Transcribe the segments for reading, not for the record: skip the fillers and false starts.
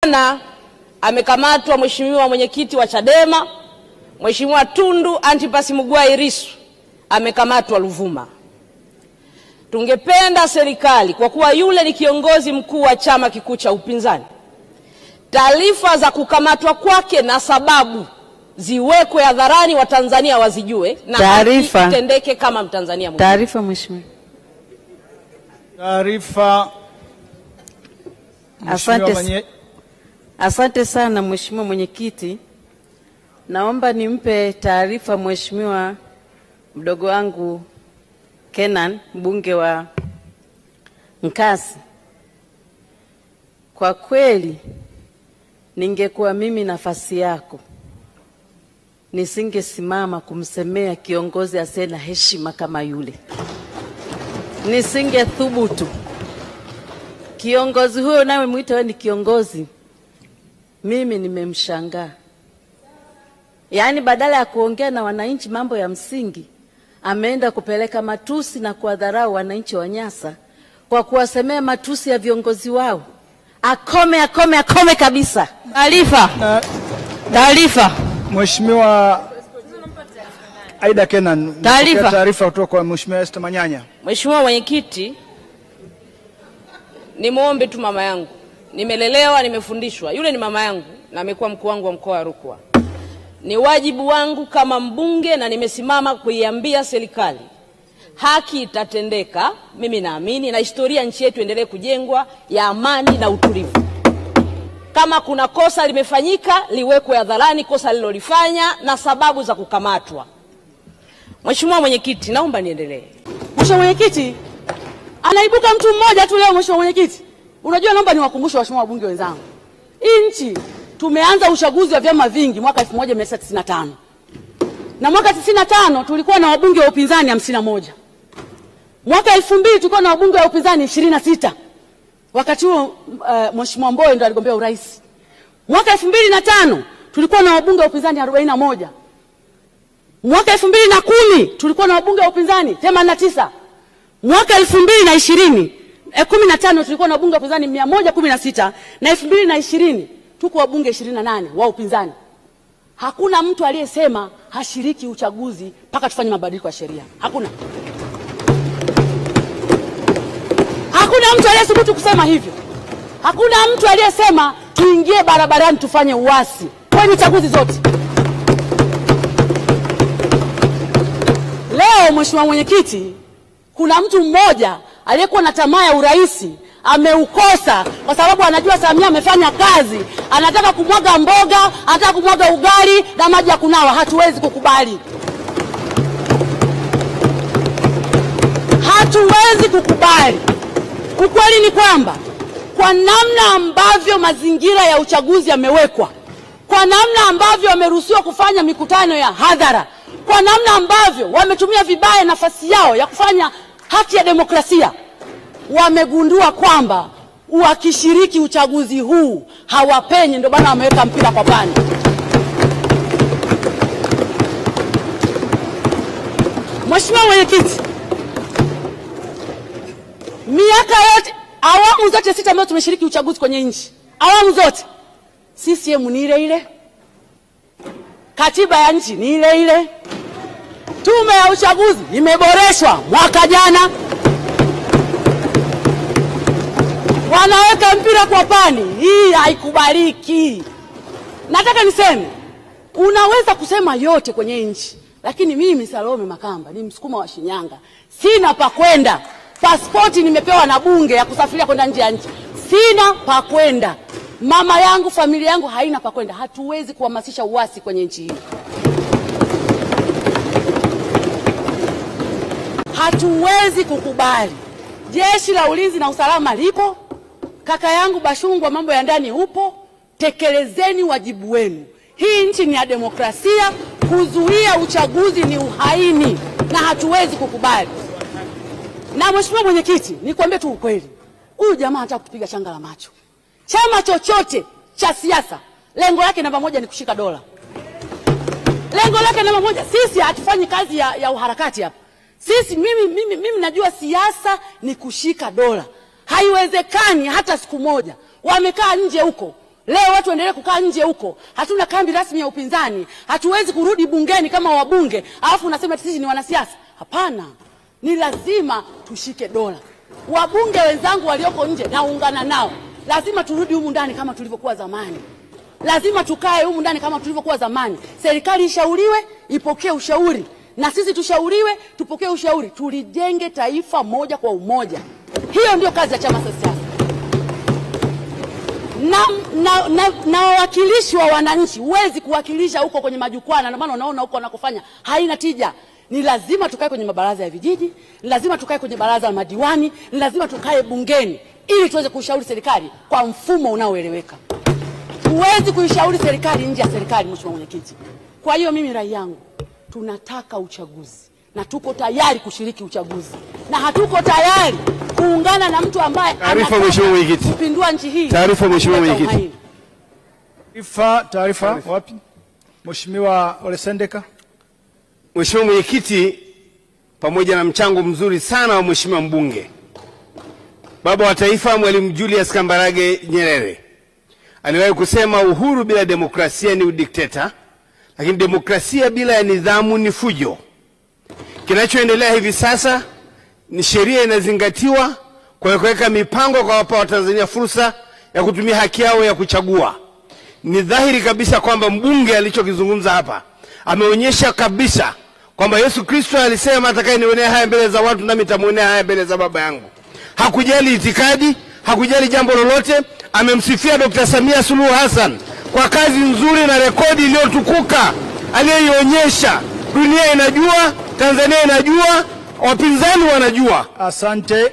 Na amekamatwa mheshimiwa mwenyekiti wa Chadema, Mheshimiwa Tundu Antipas Mugwai Lissu, amekamatwa Ruvuma. Tungependa serikali, kwa kuwa yule ni kiongozi mkuu wa chama kikuu cha upinzani, taarifa za kukamatwa kwake na sababu ziwekwe hadharani, wa Tanzania wazijue, na taarifa itendeke kama Mtanzania mwingine. Taarifa mheshimiwa. Taarifa. Asante sana mheshimiwa mwenyekiti. Naomba nimpe taarifa mheshimiwa mdogo wangu Kenan, mbunge wa Nkasi. Kwa kweli ningekuwa mimi nafasi yako, nisingesimama kumsemea kiongozi asiye na heshima kama yule. Nisingethubutu. Kiongozi huyo nawe muita wewe ni kiongozi, mimi nimemshangaa. Yaani badala ya kuongea na wananchi mambo ya msingi, ameenda kupeleka matusi na kuwadharau wananchi wa Nyasa kwa kuwasemea matusi ya viongozi wao. Akome kabisa. Taarifa. Mheshimiwa Aida Kenan, taarifa kutoka kwa Mheshimiwa Esther Manyanya. Mheshimiwa mwenyekiti, nimuombe tu mama yangu. Nimelelewa, nimefundishwa. Yule ni mama yangu na amekuwa mkuu wangu wa mkoa wa Rukwa. Ni wajibu wangu kama mbunge, na nimesimama kuiambia serikali haki itatendeka. Mimi naamini na historia nchi yetu endelee kujengwa ya amani na utulivu. Kama kuna kosa limefanyika, liwekwe hadharani kosa lilolifanya na sababu za kukamatwa. Mheshimiwa mwenyekiti, naomba niendelee. Mheshimiwa mwenyekiti, anaibuka mtu mmoja tu leo. Mheshimiwa mwenyekiti, unajua, naomba niwakumbushe waheshimiwa wabunge wenzangu, hii nchi tumeanza uchaguzi wa vyama vingi mwaka 1995. Na mwaka 95 tulikuwa na wabunge wa upinzani 51. Mwaka 2000 tulikuwa na wabunge wa upinzani 26. Wakati huo Mheshimiwa Mbowe ndo aligombea urais. Mwaka 2005 tulikuwa na wabunge wa upinzani 41. Mwaka 2010 tulikuwa na wabunge wa upinzani 89. Mwaka 2015 tulikuwa na wabunge wa upinzani 116, na 2020 tuko wabunge 28 wa upinzani. Hakuna mtu aliyesema hashiriki uchaguzi mpaka tufanye mabadiliko ya sheria. Hakuna mtu aliyethubutu kusema hivyo. Hakuna mtu aliyesema tuingie barabarani tufanye uasi kwenye chaguzi zote. Leo Mheshimiwa mwenyekiti, kuna mtu mmoja aliyekuwa na tamaa ya uraisi ameukosa kwa sababu anajua Samia amefanya kazi, anataka kumwaga mboga, anataka kumwaga ugali na maji ya kunawa. Hatuwezi kukubali. Hatuwezi kukubali. Ukweli ni kwamba kwa namna ambavyo mazingira ya uchaguzi yamewekwa, kwa namna ambavyo wameruhusiwa kufanya mikutano ya hadhara, kwa namna ambavyo wametumia vibaya nafasi yao ya kufanya haki ya demokrasia, wamegundua kwamba wakishiriki uchaguzi huu hawapenyi, ndio bana wameweka mpira kwa pani. Mheshimiwa mwenyekiti, miaka yote, awamu zote 6 ambazo tumeshiriki uchaguzi kwenye nchi, awamu zote CCM ni ile ile, katiba ya nchi ni ile ile, tume ya uchaguzi imeboreshwa mwaka jana, wanaweka mpira kwa pani. Hii haikubaliki. Nataka niseme, unaweza kusema yote kwenye nchi, lakini mimi Salome Makamba ni Msukuma wa Shinyanga, sina pa kwenda. Pasipoti nimepewa na bunge ya kusafiria kwenda nje ya nchi, sina pa kwenda. Mama yangu, familia yangu haina pa kwenda. Hatuwezi kuhamasisha uasi kwenye nchi hii. Hatuwezi kukubali. Jeshi la ulinzi na usalama lipo, kaka yangu Bashungwa mambo ya ndani upo. Tekelezeni wajibu wenu. Hii nchi ni ya demokrasia. Kuzuia uchaguzi ni uhaini na hatuwezi kukubali. Na Mheshimiwa mwenyekiti, nikwambie tu ukweli, huyu jamaa anataka kupiga changa la macho. Chama chochote cha siasa lengo lake namba moja ni kushika dola. Lengo lake namba moja. Sisi hatufanyi kazi ya uharakati hapa. Sisi mimi najua siasa ni kushika dola. Haiwezekani hata siku moja wamekaa nje huko Leo watu waendelee kukaa nje huko. Hatuna kambi rasmi ya upinzani. Hatuwezi kurudi bungeni kama wabunge. Alafu unasema sisi ni wanasiasa. Hapana. Ni lazima tushike dola. Wabunge wenzangu walioko nje naungana nao. Lazima turudi humu ndani kama tulivyokuwa zamani. Lazima tukae humu ndani kama tulivyokuwa zamani. Serikali ishauriwe, ipokee ushauri. Na sisi tushauriwe, tupokee ushauri. Tulijenge taifa moja kwa umoja. Hiyo ndio kazi ya chama cha siasa. Na wawakilishi wa wananchi, huwezi kuwakilisha huko kwenye majukwaa, na maana unaona huko wanakofanya haina tija. Ni lazima tukae kwenye mabaraza ya vijiji, ni lazima tukae kwenye baraza la madiwani, ni lazima tukae bungeni ili tuweze kushauri serikali kwa mfumo unaoeleweka. Huwezi kuishauri serikali nje ya serikali, Mheshimiwa Mwenyekiti. Kwa hiyo mimi rai yangu, tunataka uchaguzi na tuko tayari kushiriki uchaguzi, na hatuko tayari kuungana na mtu ambaye anataka kupindua nchi hii. Taarifa Mheshimiwa Mwenyekiti. Taarifa wapi? Mheshimiwa Ole Sendeka. Mheshimiwa Mwenyekiti, pamoja na mchango mzuri sana wa Mheshimiwa mbunge, baba wa taifa Mwalimu Julius Kambarage Nyerere aliwahi kusema uhuru bila demokrasia ni udikteta, lakini demokrasia bila ya nidhamu ni fujo. Kinachoendelea hivi sasa ni sheria inazingatiwa kwa kuweka mipango kwa wapa wa Tanzania fursa ya kutumia haki yao ya kuchagua. Ni dhahiri kabisa kwamba mbunge alichokizungumza hapa ameonyesha kabisa kwamba Yesu Kristo alisema atakayenionea haya mbele za watu nami nitamuonea haya mbele za Baba yangu. Hakujali itikadi, hakujali jambo lolote. Amemsifia Dr. Samia Suluhu Hassan kwa kazi nzuri na rekodi iliyotukuka aliyoionyesha. Dunia inajua, Tanzania inajua, wapinzani wanajua. Asante.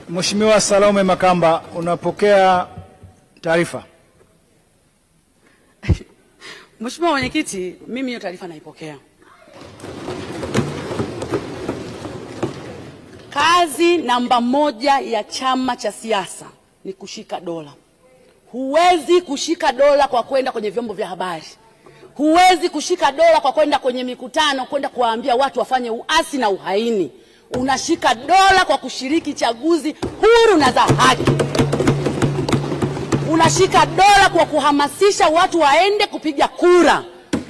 Mheshimiwa Salome Makamba, unapokea taarifa. Mheshimiwa Mwenyekiti, mimi hiyo taarifa naipokea. Kazi namba moja ya chama cha siasa ni kushika dola. Huwezi kushika dola kwa kwenda kwenye vyombo vya habari. Huwezi kushika dola kwa kwenda kwenye mikutano, kwenda kuwaambia watu wafanye uasi na uhaini. Unashika dola kwa kushiriki chaguzi huru na za haki. Unashika dola kwa kuhamasisha watu waende kupiga kura.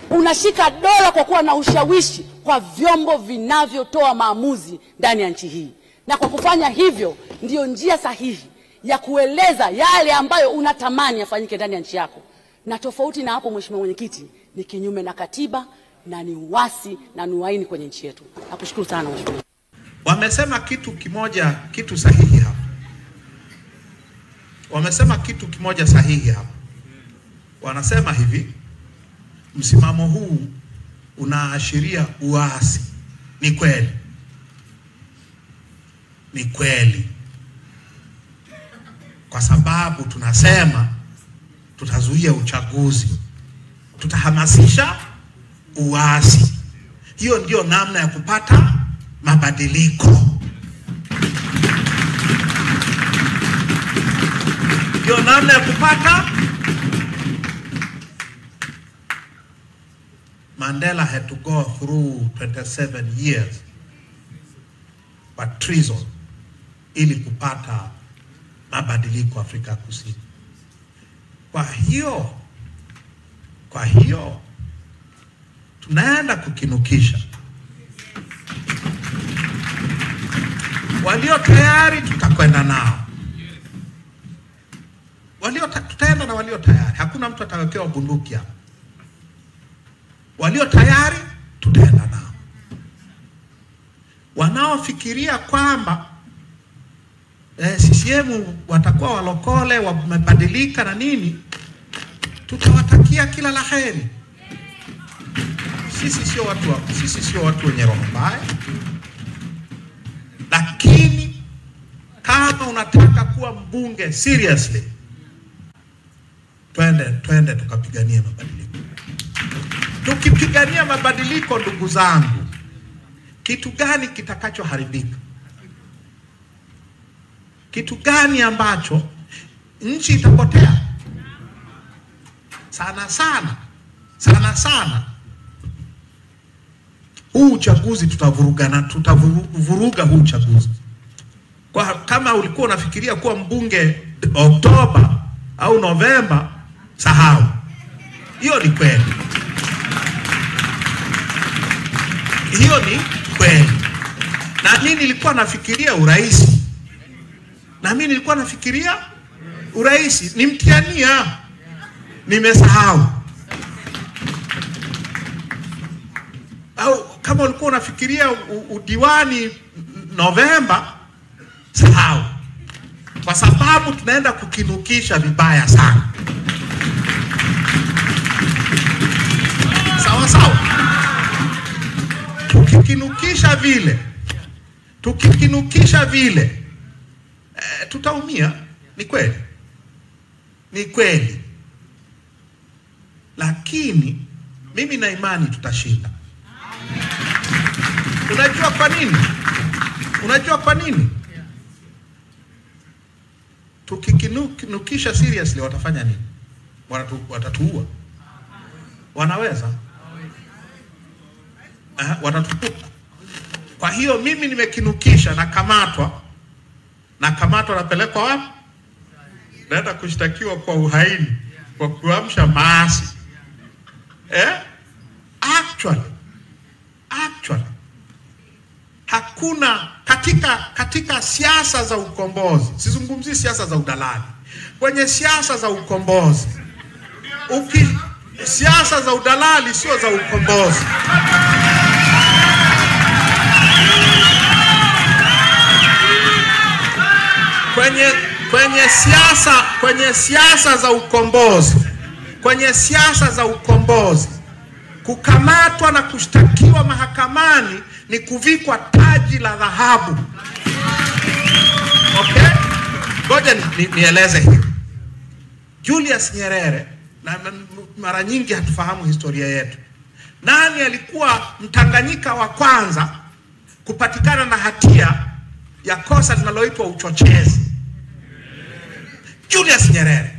Unashika dola kwa kuwa na ushawishi kwa vyombo vinavyotoa maamuzi ndani ya nchi hii. Na kwa kufanya hivyo ndiyo njia sahihi ya kueleza yale ambayo unatamani yafanyike ndani ya nchi yako. Na tofauti na hapo, Mheshimiwa Mwenyekiti, ni kinyume na katiba na ni uasi na ni uhaini kwenye nchi yetu. Nakushukuru sana Mheshimiwa. Wamesema kitu kimoja, kitu sahihi hapa. Wamesema kitu kimoja sahihi hapa. Wanasema hivi, msimamo huu unaashiria uasi. Ni kweli. Ni kweli. Kwa sababu tunasema tutazuia uchaguzi, tutahamasisha uasi. Hiyo ndio namna ya kupata mabadiliko. Ndio namna ya kupata. Mandela had to go through 27 years but treason ili kupata mabadiliko Afrika Kusini. Kwa hiyo tunaenda kukinukisha. Walio tayari tutakwenda nao. Tutaenda na walio tayari. Hakuna mtu atawekewa bunduki hapa. Walio tayari tutaenda nao. Wanaofikiria kwamba CCM watakuwa walokole, wamebadilika na nini, tutawatakia kila laheri. Sisi sio watu wenye roho mbaya. Lakini kama unataka kuwa mbunge seriously, twende tukapigania mabadiliko. Tukipigania mabadiliko, ndugu zangu, kitu gani kitakachoharibika? Kitu gani ambacho nchi itapotea? Sana sana. Huu uchaguzi tutavuruga huu uchaguzi. Kama ulikuwa unafikiria kuwa mbunge Oktoba au Novemba, Hiyo ni kweli. Hiyo ni kweli. Na mimi nilikuwa nafikiria urais. Na mimi nilikuwa nafikiria urais. Nimtiania. Nimesahau. Au kama ulikuwa unafikiria udiwani Novemba, sahau. Kwa sababu tunaenda kukinukisha vibaya sana. Sawa sawa. Tukikinukisha vile tutaumia. Ni kweli. Ni kweli. Lakini mimi na imani tutashinda. Unajua kwa nini? Unajua kwa nini? Tukikinukisha seriously watafanya nini? Watatuua. Wanaweza? Watatuua. Kwa hiyo mimi nimekinukisha na kamatwa. Na kamatwa napelekwa wapi? Naenda kushtakiwa kwa uhaini, kwa kuamsha maasi. Actually hakuna katika siasa za ukombozi. Sizungumzi siasa za udalali. Kwenye siasa za ukombozi. Siasa za udalali sio za ukombozi. Kwenye siasa za ukombozi, kukamatwa na kushtakiwa mahakamani ni kuvikwa taji la dhahabu. Okay? Ngoja nieleze hivi. Julius Nyerere, na mara nyingi hatufahamu historia yetu. Nani alikuwa Mtanganyika wa kwanza kupatikana na hatia ya kosa linaloitwa uchochezi? Julius Nyerere.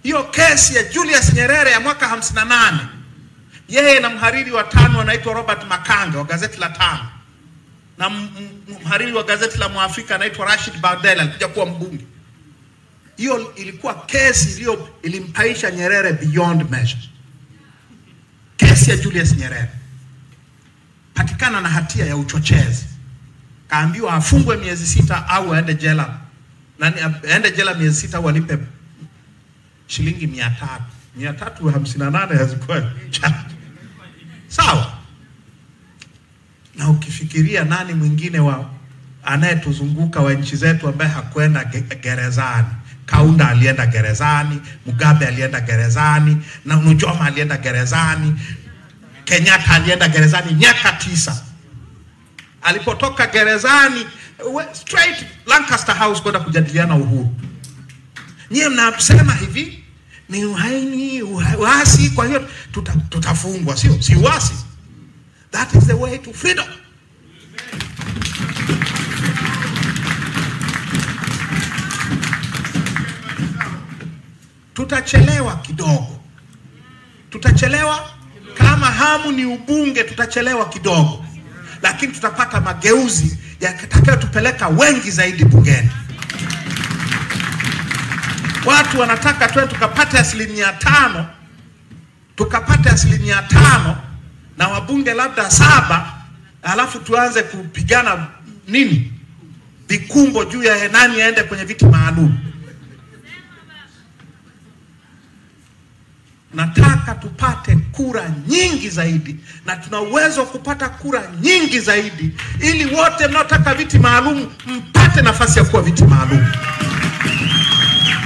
Hiyo kesi ya Julius Nyerere ya mwaka 58, yeye na mhariri wa tano anaitwa Robert Makanga wa gazeti la Tano, na mhariri wa gazeti la Mwafrika anaitwa Rashid Bardel, alikuja kuwa mbunge. Hiyo ilikuwa kesi ilimpaisha Nyerere beyond measure. Kesi ya Julius Nyerere. Patikana na hatia ya uchochezi. Kaambiwa afungwe miezi 6 au aende jela. Aende jela miezi 6 au alipe shilingi 300. 358 hazikuwa chache. Sawa. Na ukifikiria nani mwingine anayetuzunguka wa nchi zetu ambaye hakwenda gerezani? Kaunda alienda gerezani, Mugabe alienda gerezani, na Nujoma alienda gerezani, Kenyatta alienda gerezani miaka 9. Alipotoka gerezani straight Lancaster House kwenda kujadiliana uhuru. Nyie mnasema hivi ni uhaini, uasi, kwa hiyo tutafungwa. Si uasi. That is the way to freedom. Tutachelewa kidogo. Kama hamu ni ubunge, tutachelewa kidogo. Lakini tutapata mageuzi yatakayo tupeleka wengi zaidi bungeni. Watu wanataka tukapate 5%, tukapate 5% na wabunge labda 7, alafu tuanze kupigana vikumbo juu ya nani aende kwenye viti maalum. Nataka tupate kura nyingi zaidi, na tuna uwezo kupata kura nyingi zaidi ili wote mnaotaka viti maalum mpate nafasi ya kuwa viti maalum.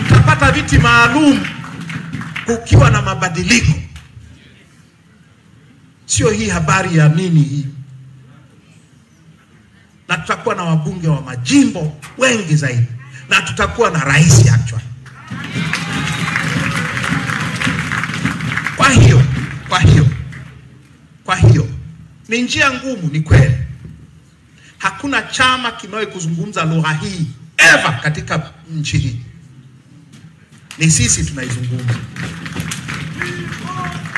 Mtapata viti maalum kukiwa na mabadiliko. Sio hii habari ya nini hii. Na tutakuwa na wabunge wa majimbo wengi zaidi, na tutakuwa na rais actually. Kwa hiyo ni njia ngumu, ni kweli. Hakuna chama kimewahi kuzungumza lugha hii ever katika nchi hii. Ni sisi tunaizungumza.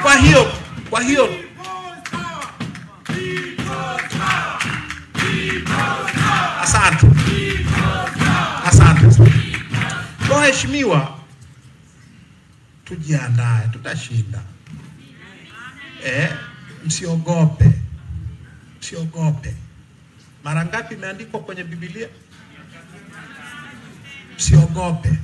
Kwa hiyo asante. Kwa heshimiwa, tujiandae, tutashinda. Msiogope, msiogope. Mara ngapi imeandikwa kwenye Biblia? Msiogope.